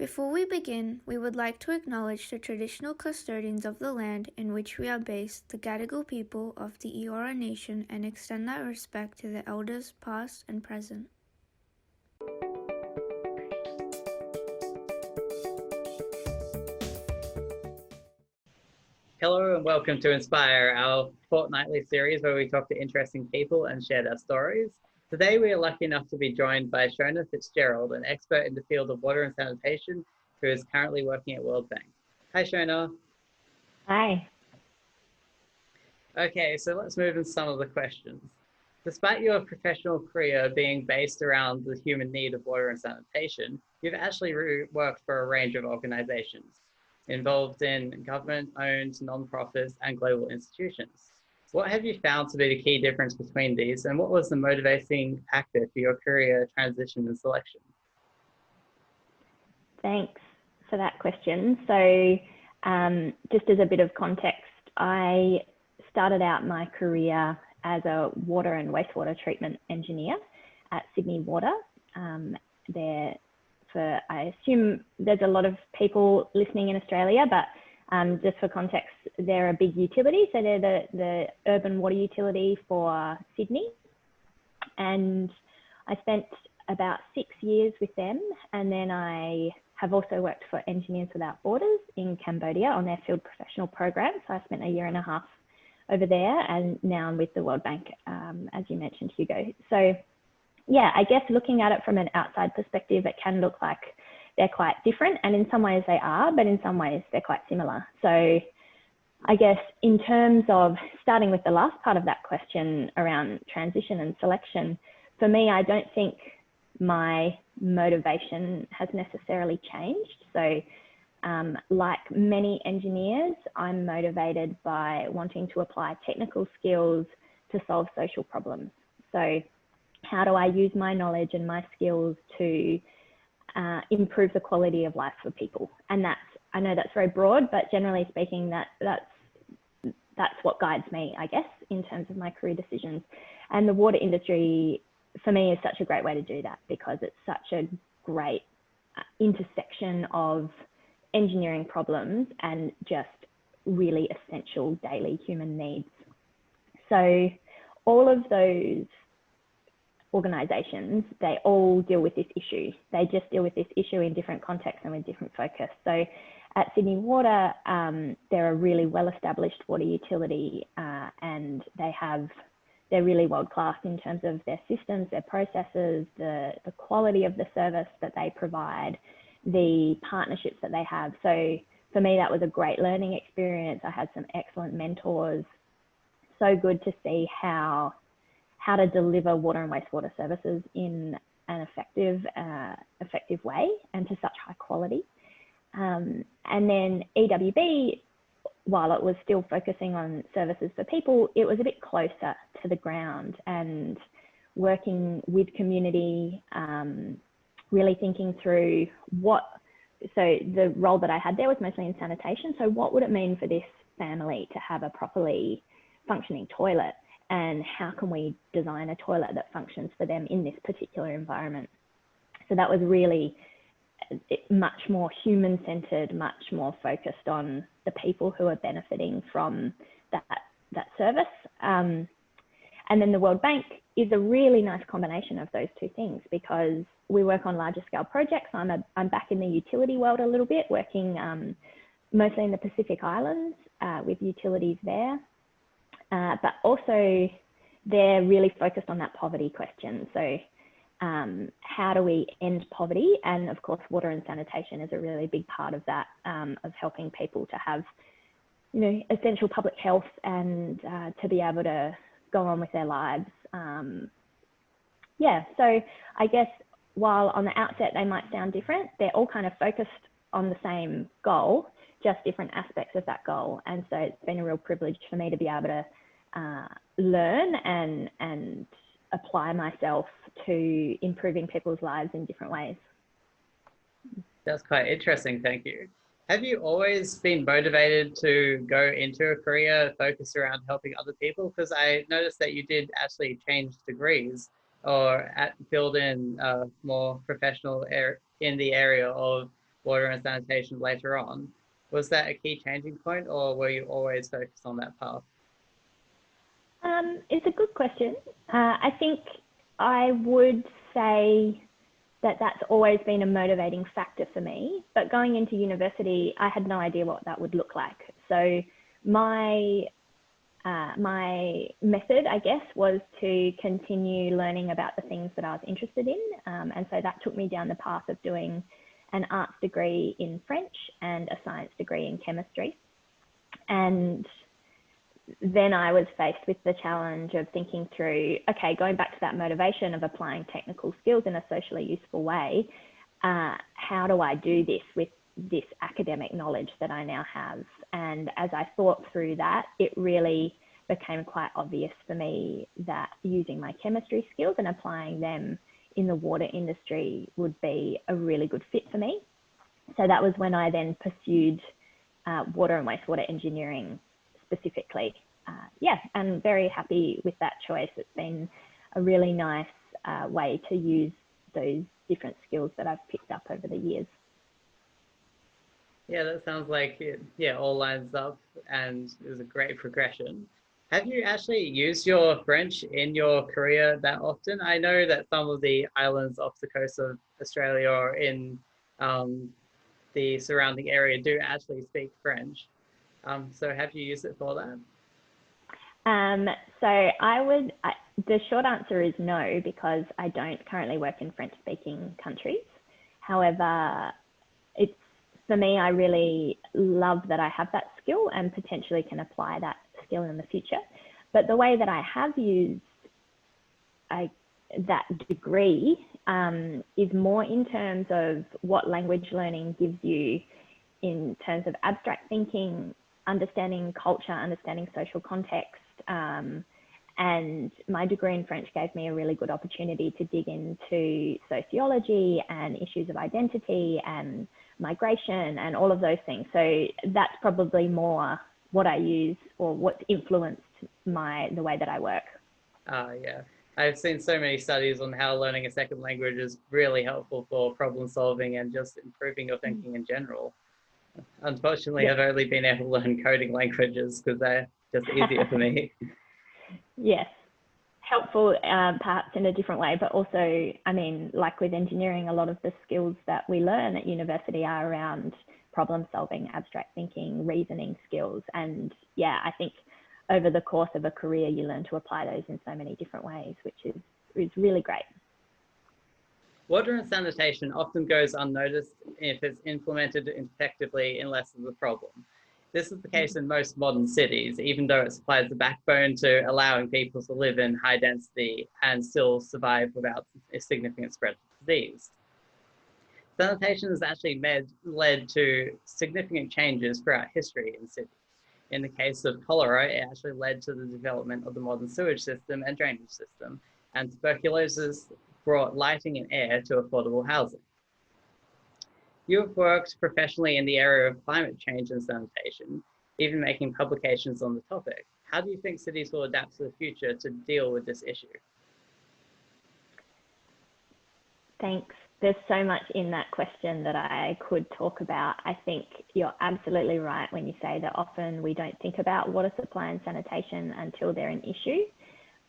Before we begin, we would like to acknowledge the traditional custodians of the land in which we are based, the Gadigal people of the Eora Nation, and extend that respect to the elders past and present. Hello and welcome to Inspire, our fortnightly series where we talk to interesting people and share their stories. Today we are lucky enough to be joined by Shona Fitzgerald, an expert in the field of water and sanitation who is currently working at World Bank. Hi Shona. Hi. Okay, so let's move into some of the questions. Despite your professional career being based around the human need of water and sanitation, you've actually worked for a range of organizations involved in government-owned nonprofits and global institutions. What have you found to be the key difference between these, and what was the motivating factor for your career transition and selection? Thanks for that question. So just as a bit of context, I started out my career as a water and wastewater treatment engineer at Sydney Water. I assume there's a lot of people listening in Australia, but just for context, they're a big utility. So they're the urban water utility for Sydney. And I spent about 6 years with them. And then I have also worked for Engineers Without Borders in Cambodia on their field professional program. So I spent a year and a half over there, and now I'm with the World Bank, as you mentioned, Hugo. So yeah, I guess looking at it from an outside perspective, it can look like they're quite different, and in some ways they are, but in some ways they're quite similar. So I guess in terms of starting with the last part of that question around transition and selection, for me, I don't think my motivation has necessarily changed. So like many engineers, I'm motivated by wanting to apply technical skills to solve social problems. So how do I use my knowledge and my skills to improve the quality of life for people? And I know that's very broad, but generally speaking, that's what guides me, I guess, in terms of my career decisions. And the water industry, for me, is such a great way to do that, because it's such a great intersection of engineering problems and just really essential daily human needs. So all of those organisations, they all deal with this issue. They just deal with this issue in different contexts and with different focus. So at Sydney Water, they're a really well-established water utility, and they're really world-class in terms of their systems, their processes, the quality of the service that they provide, the partnerships that they have. So for me, that was a great learning experience. I had some excellent mentors. So good to see how to deliver water and wastewater services in an effective way and to such high quality. And then EWB, while it was still focusing on services for people, it was a bit closer to the ground and working with community, really thinking through so the role that I had there was mostly in sanitation. So what would it mean for this family to have a properly functioning toilet? And how can we design a toilet that functions for them in this particular environment? So that was really much more human-centered, much more focused on the people who are benefiting from that service. And then the World Bank is a really nice combination of those two things, because we work on larger scale projects. I'm back in the utility world a little bit, working mostly in the Pacific Islands with utilities there. But also they're really focused on that poverty question. So how do we end poverty? And of course, water and sanitation is a really big part of that, of helping people to have, essential public health and to be able to go on with their lives. So I guess while on the outset they might sound different, they're all kind of focused on the same goal, just different aspects of that goal. And so it's been a real privilege for me to be able to learn and apply myself to improving people's lives in different ways. That's quite interesting, thank you. Have you always been motivated to go into a career focused around helping other people? Because I noticed that you did actually change degrees or build in more professional in the area of water and sanitation later on. Was that a key changing point, or were you always focused on that path? It's a good question. I think I would say that that's always been a motivating factor for me. But going into university, I had no idea what that would look like. So my method, I guess, was to continue learning about the things that I was interested in. And so that took me down the path of doing an arts degree in French and a science degree in chemistry. And then I was faced with the challenge of thinking through, okay, going back to that motivation of applying technical skills in a socially useful way, how do I do this with this academic knowledge that I now have? And as I thought through that, it really became quite obvious for me that using my chemistry skills and applying them in the water industry would be a really good fit for me. So that was when I then pursued water and wastewater engineering specifically. I'm very happy with that choice. It's been a really nice way to use those different skills that I've picked up over the years. Yeah, that sounds like it, all lines up and it was a great progression. Have you actually used your French in your career that often? I know that some of the islands off the coast of Australia or in the surrounding area do actually speak French. So have you used it for that? The short answer is no, because I don't currently work in French-speaking countries. However, for me, I really love that I have that skill and potentially can apply that skill in the future. But the way that I have used that degree is more in terms of what language learning gives you in terms of abstract thinking, understanding culture, understanding social context. And my degree in French gave me a really good opportunity to dig into sociology and issues of identity and migration and all of those things. So that's probably more what I use or what's influenced the way that I work. Yeah. I've seen so many studies on how learning a second language is really helpful for problem solving and just improving your thinking in general. Unfortunately, I've only been able to learn coding languages because they're just easier for me. Yes, helpful perhaps in a different way, but also, I mean, like with engineering, a lot of the skills that we learn at university are around problem solving, abstract thinking, reasoning skills. And yeah, I think over the course of a career, you learn to apply those in so many different ways, which is really great. Water and sanitation often goes unnoticed if it's implemented effectively in less of a problem. This is the case in most modern cities, even though it supplies the backbone to allowing people to live in high density and still survive without a significant spread of disease. Sanitation has actually led to significant changes throughout history in cities. In the case of cholera, it actually led to the development of the modern sewage system and drainage system, and tuberculosis brought lighting and air to affordable housing. You have worked professionally in the area of climate change and sanitation, even making publications on the topic. How do you think cities will adapt to the future to deal with this issue? Thanks. There's so much in that question that I could talk about. I think you're absolutely right when you say that often we don't think about water supply and sanitation until they're an issue.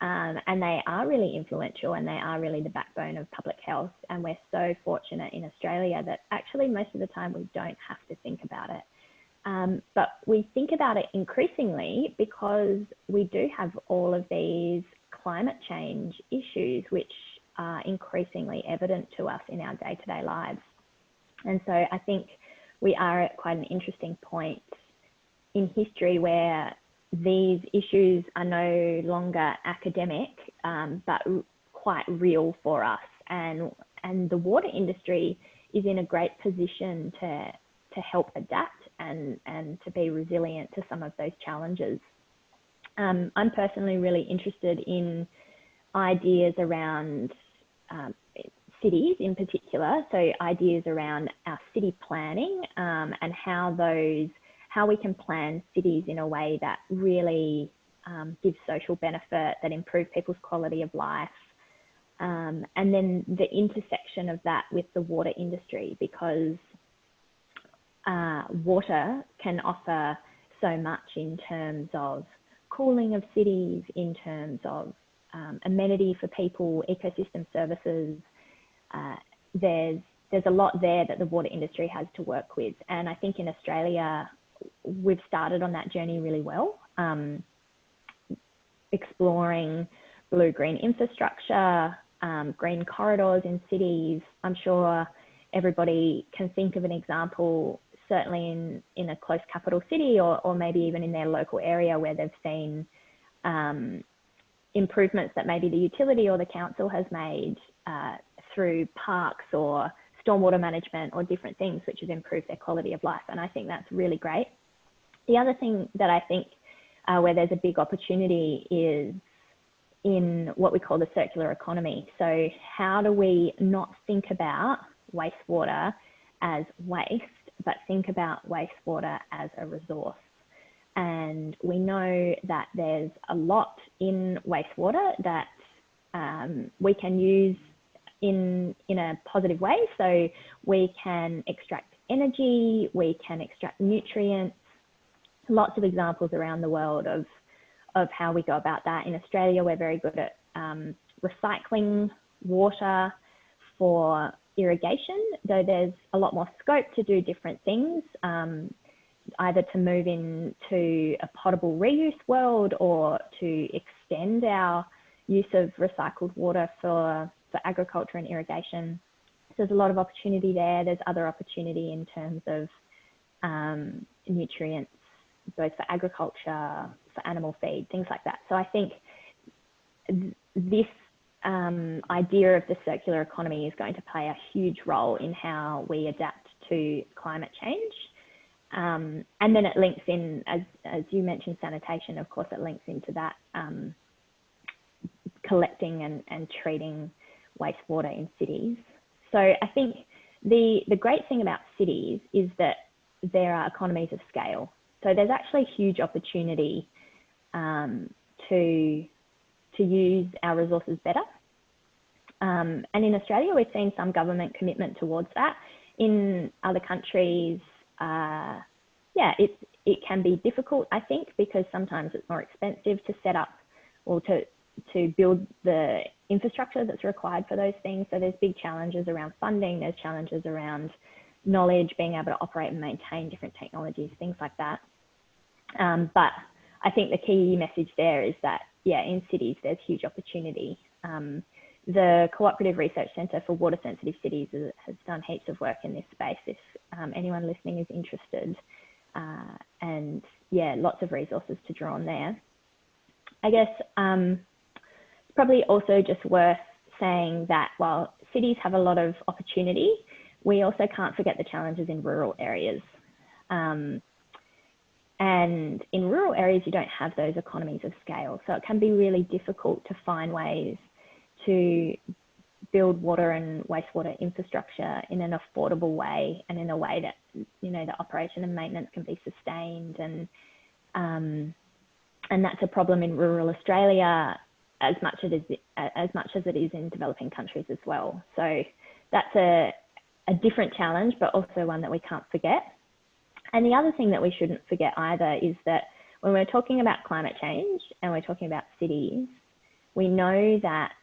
And they are really influential and they are really the backbone of public health. And we're so fortunate in Australia that actually most of the time we don't have to think about it. But we think about it increasingly because we do have all of these climate change issues, which are increasingly evident to us in our day-to-day lives. And so I think we are at quite an interesting point in history where these issues are no longer academic, but quite real for us. And the water industry is in a great position to help adapt and to be resilient to some of those challenges. I'm personally really interested in ideas around cities in particular, so ideas around our city planning and how we can plan cities in a way that really gives social benefit, that improve people's quality of life. And then the intersection of that with the water industry, because water can offer so much in terms of cooling of cities, in terms of amenity for people, ecosystem services. There's a lot there that the water industry has to work with. And I think in Australia, we've started on that journey really well, exploring blue-green infrastructure, green corridors in cities. I'm sure everybody can think of an example, certainly in a close capital city, or maybe even in their local area where they've seen improvements that maybe the utility or the council has made through parks or stormwater management or different things which have improved their quality of life. And I think that's really great. The other thing that I think where there's a big opportunity is in what we call the circular economy. So how do we not think about wastewater as waste, but think about wastewater as a resource? And we know that there's a lot in wastewater that we can use in a positive way. So we can extract energy, we can extract nutrients, lots of examples around the world of how we go about that. In Australia, we're very good at recycling water for irrigation, though there's a lot more scope to do different things, either to move into a potable reuse world or to extend our use of recycled water for agriculture and irrigation. So there's a lot of opportunity there. There's other opportunity in terms of nutrients, both for agriculture, for animal feed, things like that. So I think this idea of the circular economy is going to play a huge role in how we adapt to climate change. And then it links in, as you mentioned, sanitation, of course, it links into that, collecting and treating wastewater in cities. So I think the great thing about cities is that there are economies of scale. So there's actually huge opportunity to use our resources better. And in Australia, we've seen some government commitment towards that. In other countries, it can be difficult, I think, because sometimes it's more expensive to set up or to build the infrastructure that's required for those things. So there's big challenges around funding, there's challenges around knowledge, being able to operate and maintain different technologies, things like that. But I think the key message there is that, in cities, there's huge opportunity. The Cooperative Research Centre for Water Sensitive Cities has done heaps of work in this space if anyone listening is interested. And lots of resources to draw on there. I guess it's probably also just worth saying that while cities have a lot of opportunity, we also can't forget the challenges in rural areas. And in rural areas, you don't have those economies of scale. So it can be really difficult to find ways to build water and wastewater infrastructure in an affordable way and in a way that, the operation and maintenance can be sustained. And that's a problem in rural Australia as much as it is in developing countries as well. So that's a different challenge, but also one that we can't forget. And the other thing that we shouldn't forget either is that when we're talking about climate change and we're talking about cities, we know that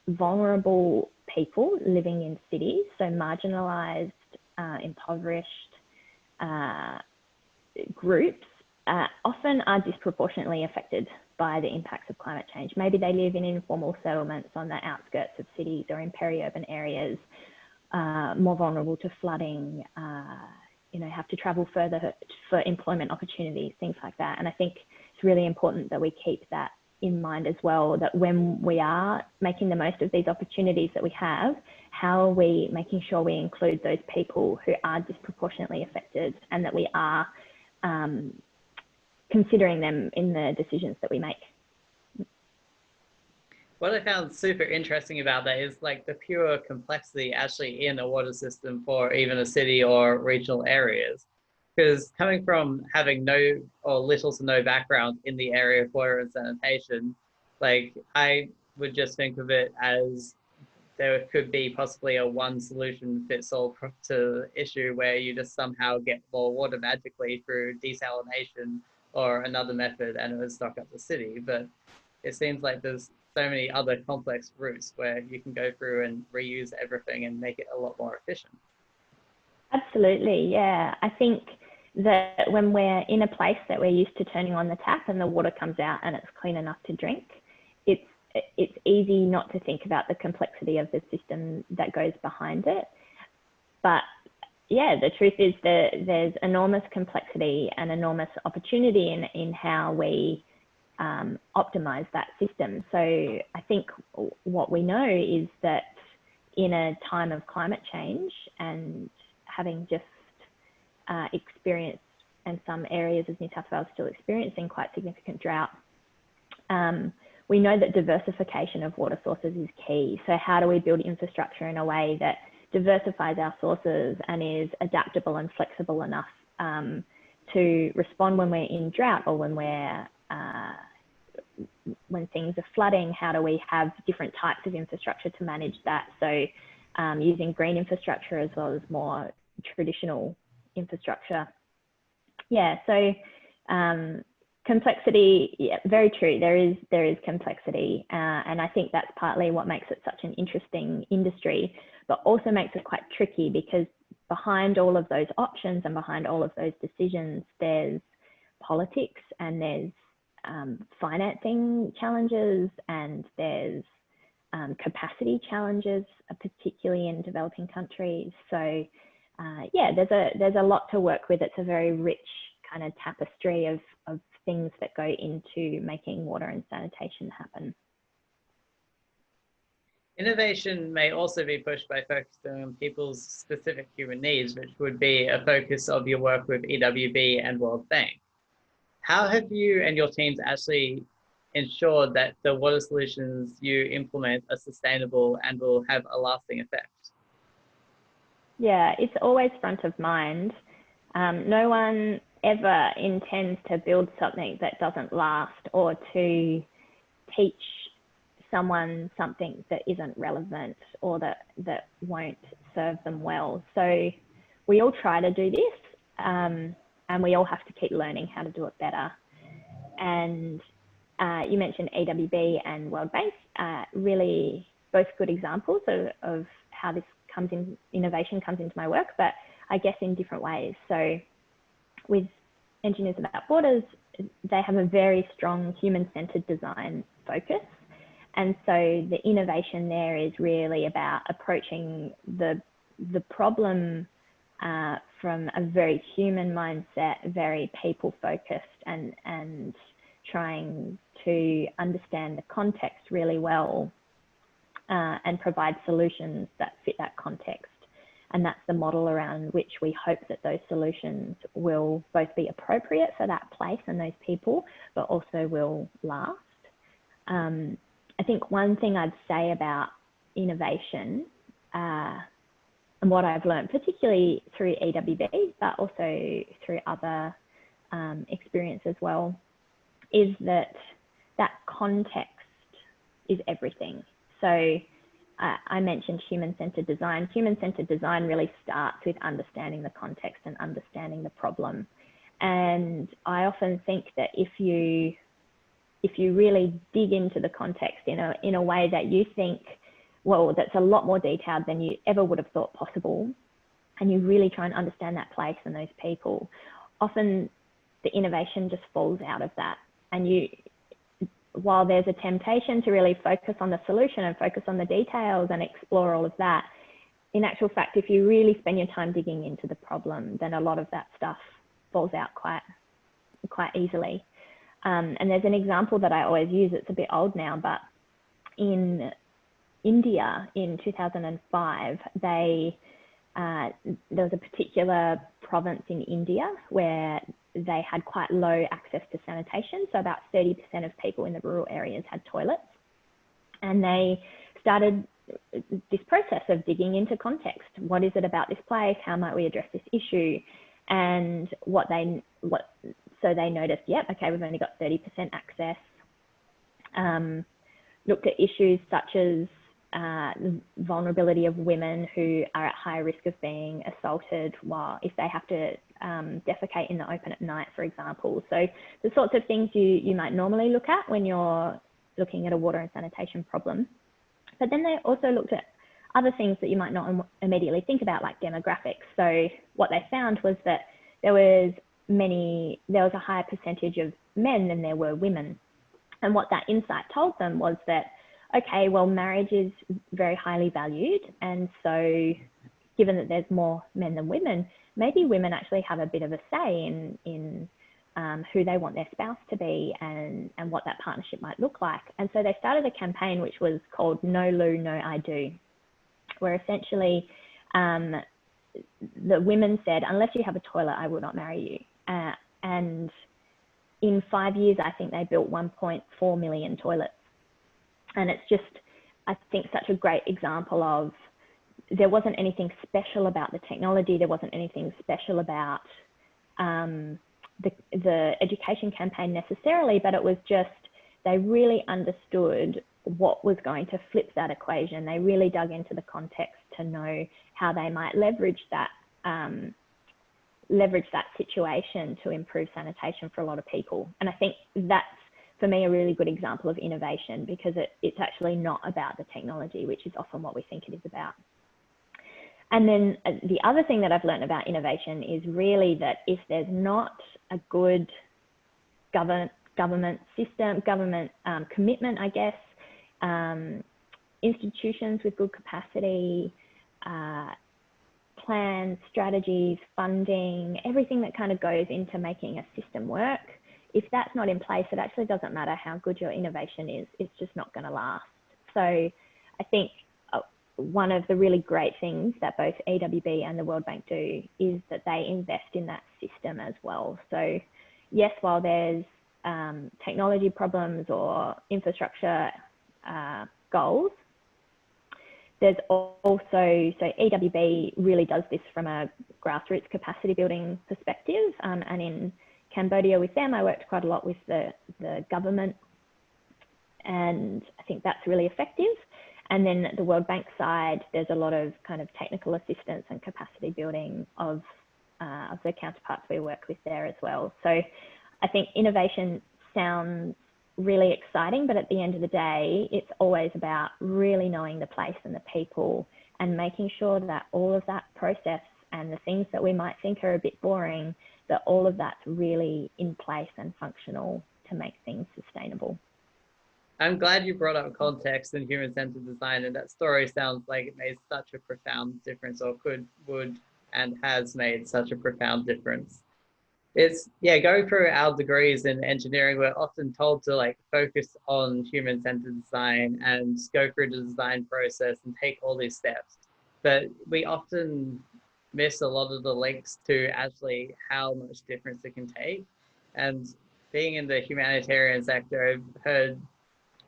vulnerable people living in cities, so marginalised, impoverished groups, often are disproportionately affected by the impacts of climate change. Maybe they live in informal settlements on the outskirts of cities or in peri-urban areas, more vulnerable to flooding, have to travel further for employment opportunities, things like that. And I think it's really important that we keep that in mind as well, that when we are making the most of these opportunities that we have, how are we making sure we include those people who are disproportionately affected and that we are considering them in the decisions that we make. What I found super interesting about that is like the pure complexity actually in a water system for even a city or regional areas. Because coming from having no or little to no background in the area of water and sanitation, like I would just think of it as there could be possibly a one solution fits all to the issue where you just somehow get more water magically through desalination or another method and it would stock up the city. But it seems like there's so many other complex routes where you can go through and reuse everything and make it a lot more efficient. Absolutely, yeah. I think that when we're in a place that we're used to turning on the tap and the water comes out and it's clean enough to drink, it's easy not to think about the complexity of the system that goes behind it. But yeah, the truth is that there's enormous complexity and enormous opportunity in how we optimize that system. So I think what we know is that in a time of climate change and having just experienced, and some areas of New South Wales still experiencing quite significant drought, we know that diversification of water sources is key. So how do we build infrastructure in a way that diversifies our sources and is adaptable and flexible enough to respond when we're in drought or when things are flooding? How do we have different types of infrastructure to manage that? So using green infrastructure as well as more traditional infrastructure. Yeah, so complexity, yeah, very true. There is complexity, and I think that's partly what makes it such an interesting industry, but also makes it quite tricky because behind all of those options and behind all of those decisions, there's politics and there's financing challenges and there's capacity challenges, particularly in developing countries. So yeah, there's a lot to work with. It's a very rich kind of tapestry of things that go into making water and sanitation happen. Innovation may also be pushed by focusing on people's specific human needs, which would be a focus of your work with EWB and World Bank. How have you and your teams actually ensured that the water solutions you implement are sustainable and will have a lasting effect? Yeah, it's always front of mind. No one ever intends to build something that doesn't last or to teach someone something that isn't relevant or that won't serve them well. So we all try to do this, and we all have to keep learning how to do it better. And you mentioned EWB and World Bank, really both good examples of how this innovation comes into my work, but I guess in different ways. So with Engineers Without Borders, they have a very strong human-centered design focus. And so the innovation there is really about approaching the problem from a very human mindset, very people-focused, and trying to understand the context really well and provide solutions that fit that context. And that's the model around which we hope that those solutions will both be appropriate for that place and those people, but also will last. I think one thing I'd say about innovation and what I've learned, particularly through EWB, but also through other experience as well, is that context is everything. So I mentioned human-centered design. Human-centered design really starts with understanding the context and understanding the problem. And I often think that if you really dig into the context in a way that you think, well, that's a lot more detailed than you ever would have thought possible, and you really try and understand that place and those people, often the innovation just falls out of that. And while there's a temptation to really focus on the solution and focus on the details and explore all of that, in actual fact, if you really spend your time digging into the problem, then a lot of that stuff falls out quite easily. And there's an example that I always use. It's a bit old now, but in India in 2005, there was a particular province in India where they had quite low access to sanitation. So about 30% of people in the rural areas had toilets. And they started this process of digging into context. What is it about this place? How might we address this issue? And so they noticed, yep, okay, we've only got 30% access. Looked at issues such as vulnerability of women who are at high risk of being assaulted while if they have to defecate in the open at night, for example. So the sorts of things you might normally look at when you're looking at a water and sanitation problem. But then they also looked at other things that you might not immediately think about, like demographics. So what they found was that there was a higher percentage of men than there were women. And what that insight told them was that, okay, well, marriage is very highly valued. And so given that there's more men than women, maybe women actually have a bit of a say in who they want their spouse to be and what that partnership might look like. And so they started a campaign which was called No Loo, No I Do, where essentially the women said, unless you have a toilet, I will not marry you. And in 5 years, I think they built 1.4 million toilets. And it's just, I think, such a great example of there wasn't anything special about the technology. There wasn't anything special about the education campaign necessarily, but it was just, they really understood what was going to flip that equation. They really dug into the context to know how they might leverage that situation to improve sanitation for a lot of people. And I think that's, for me, a really good example of innovation, because it's actually not about the technology, which is often what we think it is about. And then the other thing that I've learned about innovation is really that if there's not a good government system, government commitment, I guess, institutions with good capacity, plans, strategies, funding, everything that kind of goes into making a system work, if that's not in place, it actually doesn't matter how good your innovation is, it's just not going to last. So I think one of the really great things that both EWB and the World Bank do is that they invest in that system as well. So yes, while there's technology problems or infrastructure goals, there's also, so EWB really does this from a grassroots capacity building perspective. And in Cambodia with them, I worked quite a lot with the government, and I think that's really effective. And then the World Bank side, there's a lot of kind of technical assistance and capacity building of the counterparts we work with there as well. So I think innovation sounds really exciting, but at the end of the day, it's always about really knowing the place and the people and making sure that all of that process and the things that we might think are a bit boring, that all of that's really in place and functional to make things sustainable. I'm glad you brought up context and human-centered design, and that story sounds like it made such a profound difference, or would and has made such a profound difference. It's, yeah, going through our degrees in engineering, we're often told to like focus on human-centered design and go through the design process and take all these steps. But we often miss a lot of the links to actually how much difference it can take. And being in the humanitarian sector, I've heard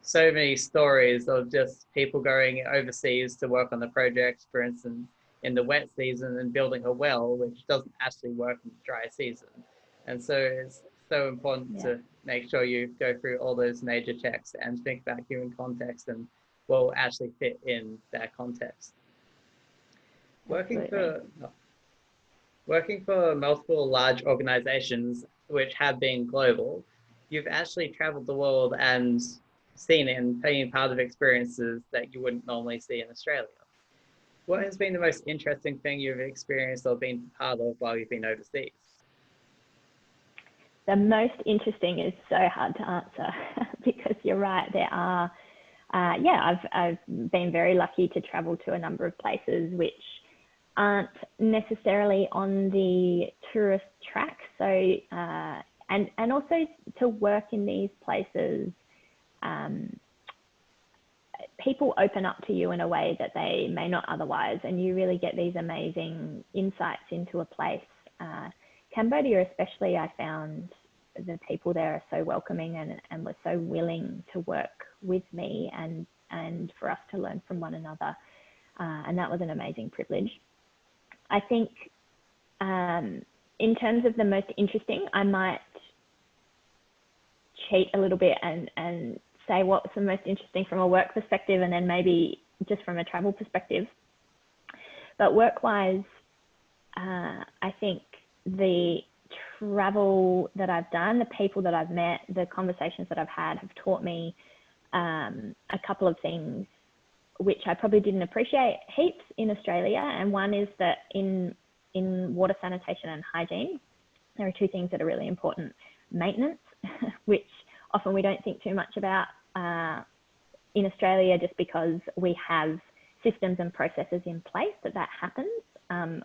so many stories of just people going overseas to work on the projects, for instance, in the wet season and building a well, which doesn't actually work in the dry season. And so it's so important to make sure you go through all those major checks and think about human context and what will actually fit in that context. Working for multiple large organizations, which have been global, you've actually traveled the world and seen it and been part of experiences that you wouldn't normally see in Australia. What has been the most interesting thing you've experienced or been part of while you've been overseas? The most interesting is so hard to answer because you're right, there are, I've been very lucky to travel to a number of places which aren't necessarily on the tourist track. So, and also to work in these places, people open up to you in a way that they may not otherwise, and you really get these amazing insights into a place. Cambodia especially, I found the people there are so welcoming and were so willing to work with me and for us to learn from one another. And that was an amazing privilege. I think in terms of the most interesting, I might cheat a little bit and say what's the most interesting from a work perspective, and then maybe just from a travel perspective. But work-wise, I think the travel that I've done, the people that I've met, the conversations that I've had have taught me a couple of things which I probably didn't appreciate heaps in Australia. And one is that in water sanitation and hygiene, there are two things that are really important. Maintenance, which often we don't think too much about in Australia, just because we have systems and processes in place that happens.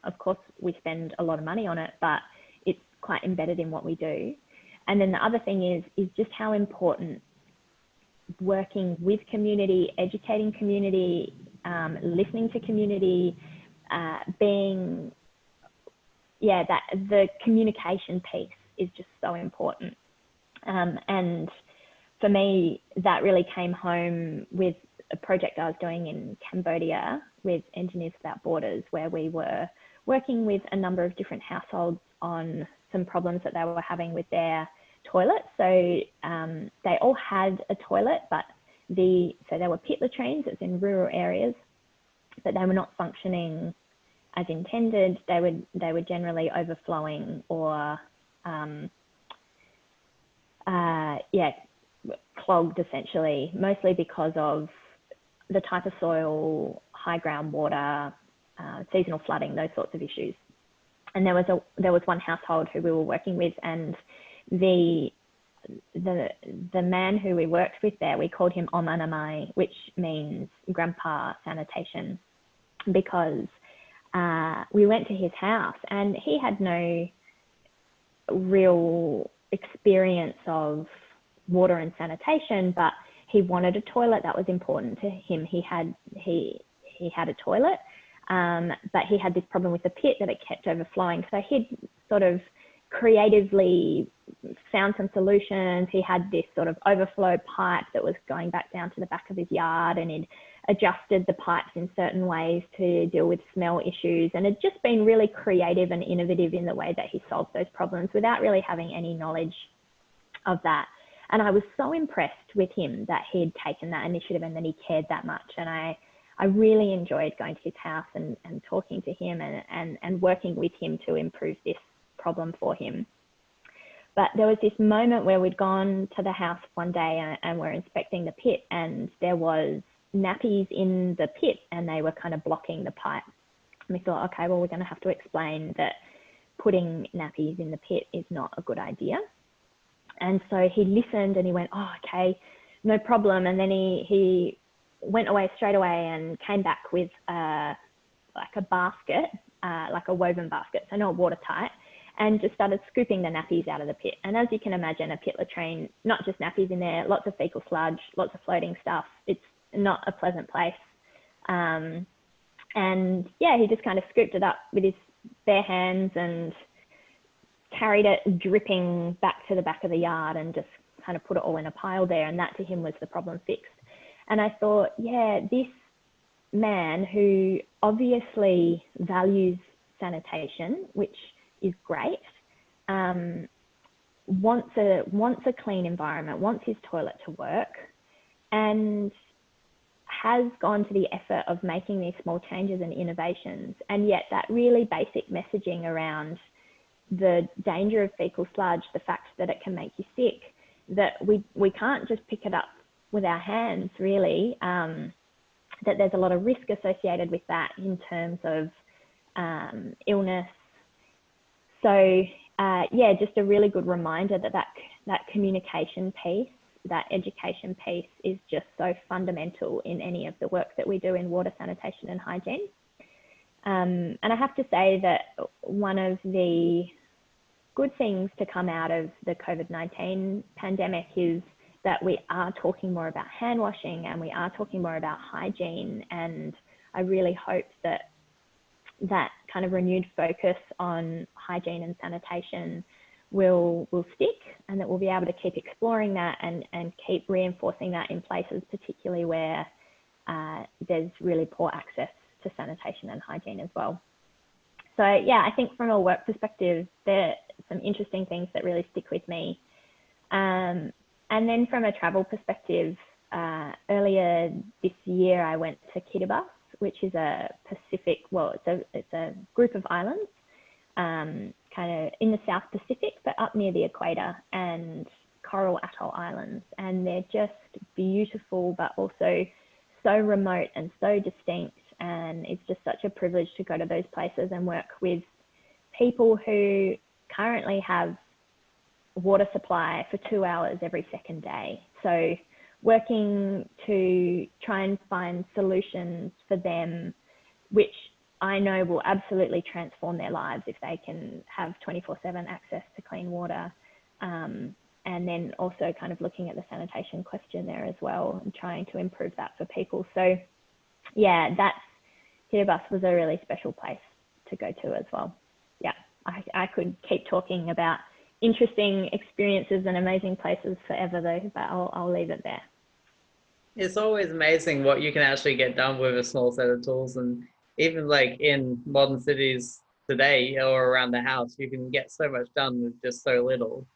Of course, we spend a lot of money on it, but it's quite embedded in what we do. And then the other thing is just how important working with community, educating community, listening to community, being, that the communication piece is just so important. And for me, that really came home with a project I was doing in Cambodia with Engineers Without Borders, where we were working with a number of different households on some problems that they were having with their toilets. So they all had a toilet, but so they were pit latrines, it's in rural areas, but they were not functioning as intended. They were generally overflowing or clogged, essentially, mostly because of the type of soil, high groundwater, seasonal flooding, those sorts of issues. And there was one household who we were working with, and the man who we worked with there, we called him Om Anamai, which means Grandpa Sanitation, because we went to his house and he had no real experience of water and sanitation, but he wanted a toilet. That was important to him. He had a toilet, but he had this problem with the pit that it kept overflowing. So he'd sort of creatively found some solutions. He had this sort of overflow pipe that was going back down to the back of his yard, and he'd adjusted the pipes in certain ways to deal with smell issues, and had just been really creative and innovative in the way that he solved those problems without really having any knowledge of that. And I was so impressed with him that he'd taken that initiative and that he cared that much. And I really enjoyed going to his house and talking to him and working with him to improve this problem for him. But there was this moment where we'd gone to the house one day and we're inspecting the pit, and there was nappies in the pit and they were kind of blocking the pipe. And we thought, okay, well, we're going to have to explain that putting nappies in the pit is not a good idea. And so he listened and he went, oh, okay, no problem. And then he went away straight away and came back with like a basket, like a woven basket, so not watertight, and just started scooping the nappies out of the pit. And as you can imagine, a pit latrine, not just nappies in there, lots of fecal sludge, lots of floating stuff. It's not a pleasant place. And yeah, he just kind of scooped it up with his bare hands and carried it dripping back to the back of the yard and just kind of put it all in a pile there. And that to him was the problem fixed. And I thought, yeah, this man who obviously values sanitation, which is great, wants a clean environment, wants his toilet to work, and has gone to the effort of making these small changes and innovations. And yet that really basic messaging around the danger of fecal sludge, the fact that it can make you sick, that we can't just pick it up with our hands, really, that there's a lot of risk associated with that in terms of illness. So yeah, just a really good reminder that communication piece, that education piece is just so fundamental in any of the work that we do in water sanitation and hygiene. And I have to say that one of the good things to come out of the COVID-19 pandemic is that we are talking more about hand washing and we are talking more about hygiene. And I really hope that that kind of renewed focus on hygiene and sanitation will stick, and that we'll be able to keep exploring that and keep reinforcing that in places, particularly where there's really poor access to sanitation and hygiene as well. So yeah, I think from a work perspective, there are some interesting things that really stick with me. And then from a travel perspective, earlier this year, I went to Kiribati, which is a Pacific, well, it's a group of islands, kind of in the South Pacific, but up near the equator, and Coral Atoll Islands. And they're just beautiful, but also so remote and so distinct. And it's just such a privilege to go to those places and work with people who currently have water supply for 2 hours every second day. So working to try and find solutions for them, which I know will absolutely transform their lives if they can have 24/7 access to clean water. And then also kind of looking at the sanitation question there as well and trying to improve that for people. So yeah, Kiribati was a really special place to go to as well. Yeah, I could keep talking about interesting experiences and amazing places forever though, but I'll leave it there. It's always amazing what you can actually get done with a small set of tools, and even like in modern cities today or around the house, you can get so much done with just so little.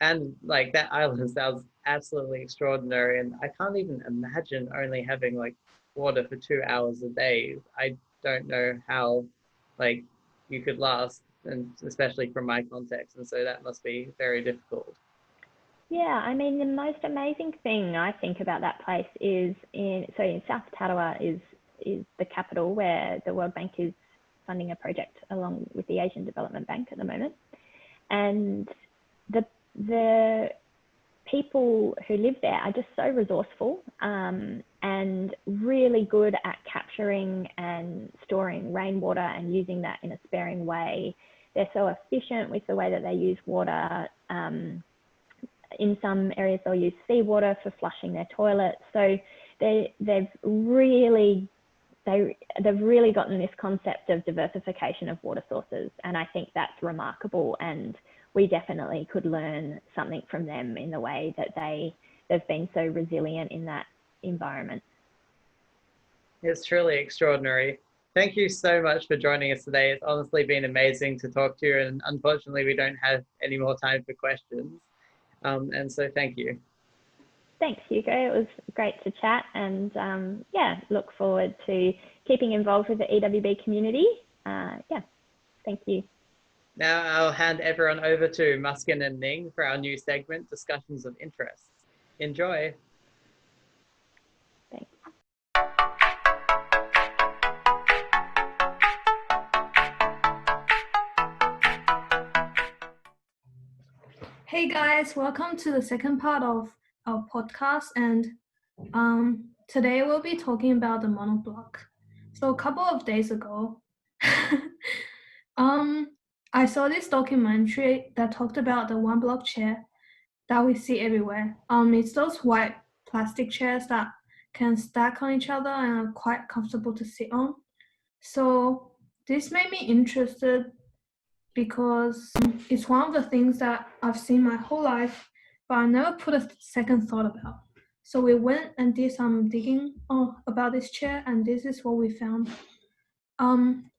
And like that island sounds absolutely extraordinary, and I can't even imagine only having like water for 2 hours a day. I don't know how like you could last, and especially from my context, and so that must be very difficult. Yeah, I mean, the most amazing thing I think about that place is in South Tarawa is the capital where the World Bank is funding a project along with the Asian Development Bank at the moment. And the people who live there are just so resourceful and really good at capturing and storing rainwater and using that in a sparing way. They're so efficient with the way that they use water. In some areas, they'll use seawater for flushing their toilets. So they've really gotten this concept of diversification of water sources, and I think that's remarkable. And we definitely could learn something from them in the way that they've been so resilient in that environment. It's truly extraordinary. Thank you so much for joining us today. It's honestly been amazing to talk to you, and unfortunately we don't have any more time for questions. And so thank you. Thanks, Hugo. It was great to chat, and yeah, look forward to keeping involved with the EWB community. Yeah, thank you. Now I'll hand everyone over to Muskin and Ning for our new segment, Discussions of Interest. Enjoy. Thanks. Hey guys, welcome to the second part of our podcast, and today we'll be talking about the monoblock. So a couple of days ago, I saw this documentary that talked about the one block chair that we see everywhere. It's those white plastic chairs that can stack on each other and are quite comfortable to sit on. So this made me interested because it's one of the things that I've seen my whole life, but I never put a second thought about. So we went and did some digging about this chair, and this is what we found.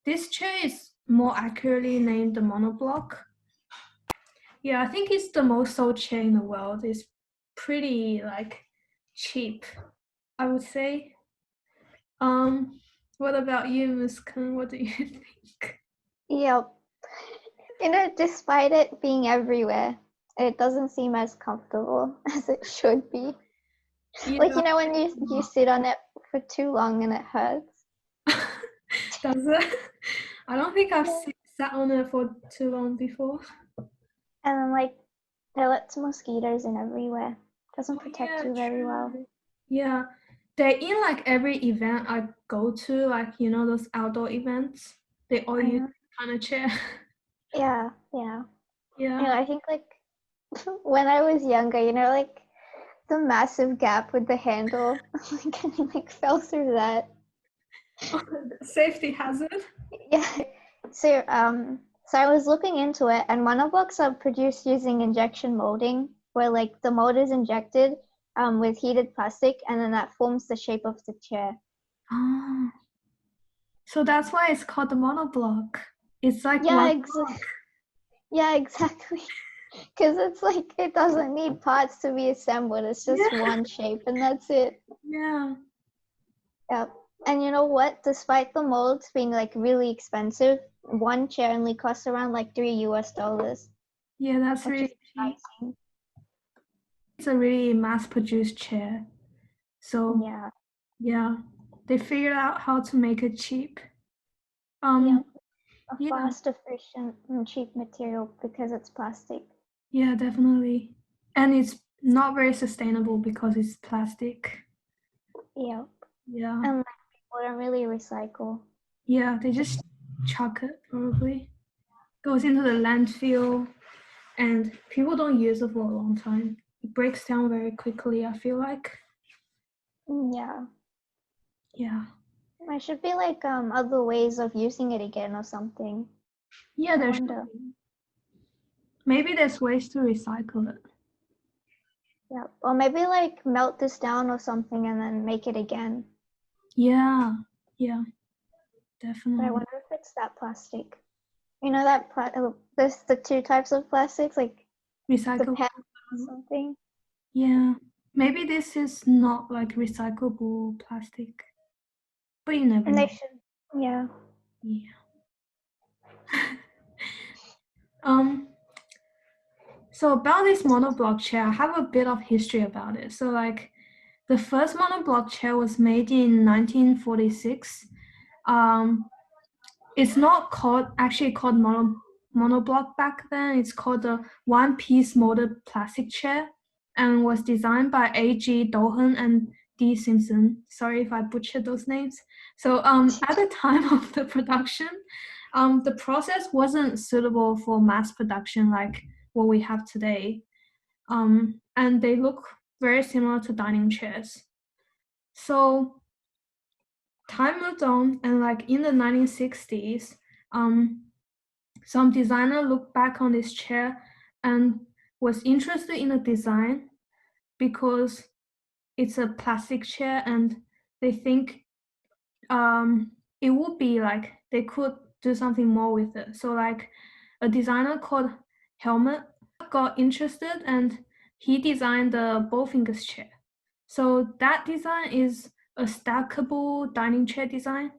This chair is more accurately named the monoblock. Yeah, I think it's the most sold chair in the world. It's pretty cheap, I would say. What about you, Ms. Kung? What do you think? Yep. Despite it being everywhere, it doesn't seem as comfortable as it should be. Yeah. When you sit on it for too long and it hurts. Does it? I don't think I've sat on it for too long before. And then there are lots of mosquitoes in everywhere. Doesn't protect you very well. Yeah. They're in every event I go to, those outdoor events. They all use this kind of chair. Yeah. Yeah. I think when I was younger, the massive gap with the handle, I fell through that. Safety hazard. Yeah. So I was looking into it, and monoblocks are produced using injection molding, where the mold is injected with heated plastic, and then that forms the shape of the chair. Oh. So that's why it's called the monoblock. It's like Yeah, one block. Yeah, exactly. Because it's like it doesn't need parts to be assembled. It's just one shape and that's it. Yeah. Yep. And you know what? Despite the molds being like really expensive, one chair only costs around like $3. Yeah, that's Which really is cheap. pricing. It's a really mass-produced chair. So Yeah. yeah, they figured out how to make it cheap. Yep. A Yeah. fast, efficient, and cheap material because it's plastic. Yeah, definitely. And it's not very sustainable because it's plastic. Yep. Yeah. And like, people don't really recycle. Yeah, they just chuck it probably. Goes into the landfill and people don't use it for a long time. It breaks down very quickly, I feel like. Yeah. Yeah. There should be like other ways of using it again or something. Yeah, I there's wonder. maybe there's ways to recycle it. Yeah. Or maybe like melt this down or something and then make it again. Yeah. Yeah. But I Definitely. wonder if it's that plastic. You know that there's the two types of plastics, like the Recyclable. PET or something. Yeah. Maybe this is not like recyclable plastic. But you never And know. they should, yeah. Yeah. um so about this monoblock chair, I have a bit of history about it. So like the first monoblock chair was made in 1946. It's not actually called monoblock back then. It's called the one-piece molded plastic chair and was designed by A.G. Dohan and D. Simpson. Sorry if I butchered those names. So at the time of the production, the process wasn't suitable for mass production like what we have today. And they look very similar to dining chairs. So time moved on, and like in the 1960s, some designer looked back on this chair and was interested in the design because it's a plastic chair, and they think it would be like they could do something more with it. So like a designer called Helmut got interested and he designed the Bowfingers chair. So that design is a stackable dining chair design.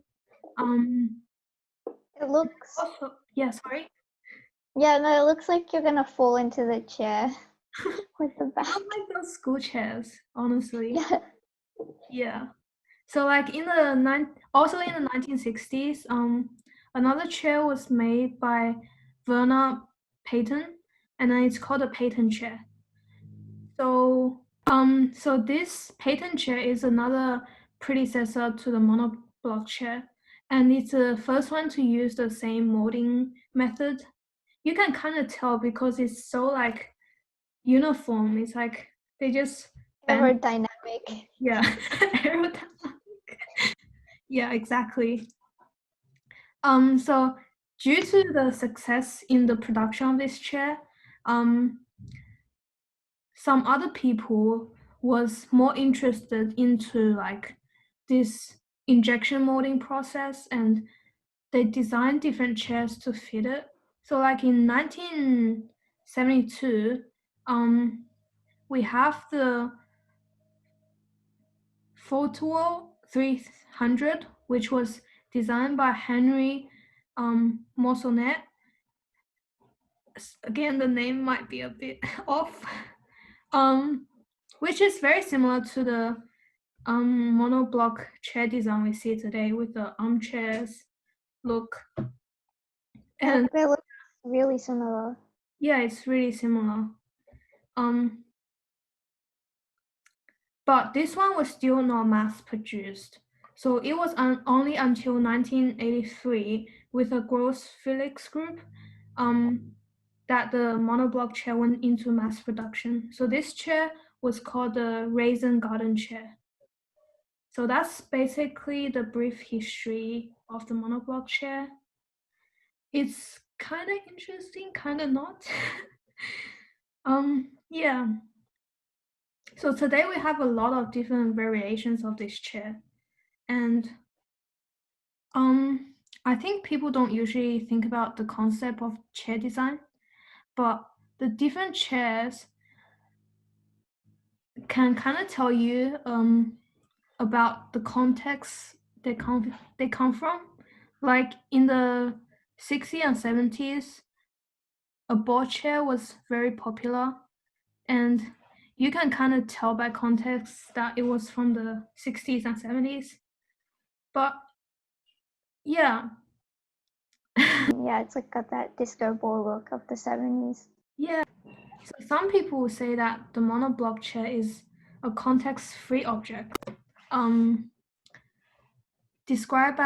It looks, Also, yeah, sorry. yeah, no, it looks like you're gonna fall into the chair with the I back. don't like those school chairs, honestly. Yeah. Yeah. So like also in the 1960s, another chair was made by Werner Payton, and then it's called a Payton chair. So so this Payton chair is another predecessor to the monoblock chair, and it's the first one to use the same molding method. You can kind of tell because it's so like uniform. It's like they just bend. Aerodynamic. Yeah, aerodynamic. Yeah, exactly. So due to the success in the production of this chair, some other people was more interested into like this injection molding process, and they designed different chairs to fit it. So like in 1972, we have the Photo 300, which was designed by Henry Moissonnet. Again, the name might be a bit off. Which is very similar to the monoblock chair design we see today with the armchairs look. And They look really similar. yeah, it's really similar. But this one was still not mass produced. So it was only until 1983 with a Gross Felix group that the monoblock chair went into mass production. So this chair was called the Raisin Garden chair. So that's basically the brief history of the monoblock chair. It's kind of interesting, kind of not. Yeah. So today we have a lot of different variations of this chair. And I think people don't usually think about the concept of chair design, but the different chairs can kind of tell you about the context they come from. Like in the 60s and 70s, a board chair was very popular, and you can kind of tell by context that it was from the 60s and 70s. But yeah. Yeah, it's like got that disco ball look of the 70s. Yeah. So some people will say that the monoblock chair is a context-free object. Described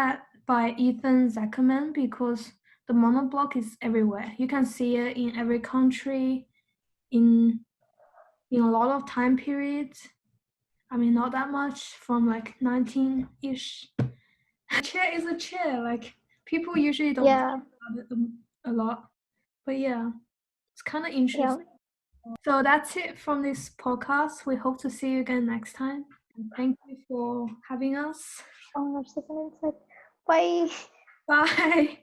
by Ethan Zuckerman, because the monoblock is everywhere. You can see it in every country, in a lot of time periods. I mean, not that much, from like 19-ish. A chair is a chair. Like, people usually don't Yeah. think about it a lot. But yeah, it's kind of interesting. Yeah. So that's it from this podcast. We hope to see you again next time. And thank you for having us. Oh my gosh, that's an insect. Bye. Bye.